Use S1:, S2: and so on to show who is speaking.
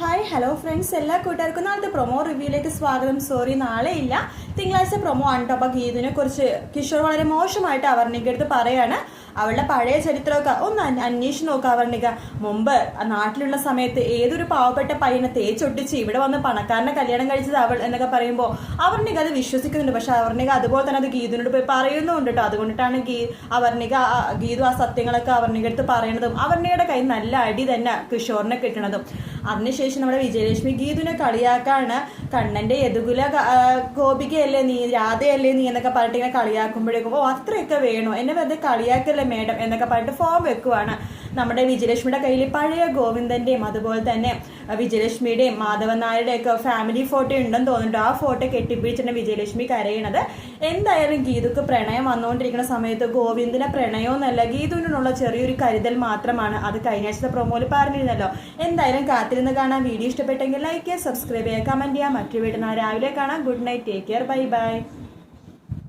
S1: Hi hello friends, എല്ലാ കൂട്ടുകാർക്കും നാളത്തെ പ്രൊമോ റിവ്യൂയിലേക്ക് സ്വാഗതം. സോറി, നാളെ ഇല്ല, തിങ്കളാഴ്ച പ്രൊമോ ആണ് കേട്ടോ. അപ്പോൾ ഗീതുവിനെ കുറിച്ച് കിഷോർ വളരെ മോശമായിട്ട് അവർണിക അടുത്ത് പറയാണ്. അവളുടെ പഴയ ചരിത്രമൊക്കെ ഒന്ന് അന്വേഷിച്ച് നോക്കുക. അവർണിക മുമ്പ് നാട്ടിലുള്ള സമയത്ത് ഏതൊരു പാവപ്പെട്ട പയ്യനെ തേച്ചൊട്ടിച്ച് ഇവിടെ വന്ന് പണക്കാരനെ കല്യാണം കഴിച്ചത് അവൾ എന്നൊക്കെ പറയുമ്പോൾ അവർണിക അത് വിശ്വസിക്കുന്നുണ്ട്. പക്ഷെ അവർണിക അതുപോലെ തന്നെ അത് ഗീതുവിനോട് പോയി പറയുന്നുണ്ട് കേട്ടോ. അതുകൊണ്ടിട്ടാണ് ഗീതു ആ സത്യങ്ങളൊക്കെ അവർണിക അടുത്ത് പറയണതും അവർണികയുടെ കയ്യിൽ നല്ല അടി തന്നെ കിഷോറിനെ കിട്ടണതും. അതിനുശേഷം നമ്മുടെ വിജയലക്ഷ്മി ഗീതുവിനെ കളിയാക്കാണ്. കണ്ണന്റെ യദുകുല ഗോപികയല്ലേ നീ, രാധയല്ലേ നീ എന്നൊക്കെ പറഞ്ഞിട്ട് ഇങ്ങനെ കളിയാക്കുമ്പോഴേക്കും അത്രയൊക്കെ വേണോ, എന്നെ വെറുതെ കളിയാക്കല്ലേ മേഡം എന്നൊക്കെ പറഞ്ഞിട്ട് ഫോം വെക്കുവാണ്. നമ്മുടെ വിജയലക്ഷ്മിയുടെ കയ്യിൽ പഴയ ഗോവിന്ദന്റെയും അതുപോലെ തന്നെ വിജയലക്ഷ്മിയുടെയും മാധവൻ നായരുടെയും ഒക്കെ ഫാമിലി ഫോട്ടോ ഉണ്ടെന്ന് തോന്നുന്നുണ്ട്. ആ ഫോട്ടോ കെട്ടിപ്പിടിച്ചിട്ട് വിജയലക്ഷ്മി കരയണത്. എന്തായാലും ഗീതുക്ക് പ്രണയം വന്നുകൊണ്ടിരിക്കുന്ന സമയത്ത് ഗോവിന്ദനെ പ്രണയമൊന്നുമല്ല, ഗീതുവിനുള്ള ചെറിയൊരു കരുതൽ മാത്രമാണ്. അത് കഴിഞ്ഞ ആഴ്ചത്തെ പ്രൊമോയിൽ പറഞ്ഞിരുന്നല്ലോ. എന്തായാലും കാത്തിരുന്ന് കാണാൻ. വീഡിയോ ഇഷ്ടപ്പെട്ടെങ്കിൽ ലൈക്ക് ചെയ്യുക, സബ്സ്ക്രൈബ് ചെയ്യുക, കമന്റ് ചെയ്യുക. മറ്റൊരു വീട്ടിൽ രാവിലെ കാണാം. Good night, take care, bye bye.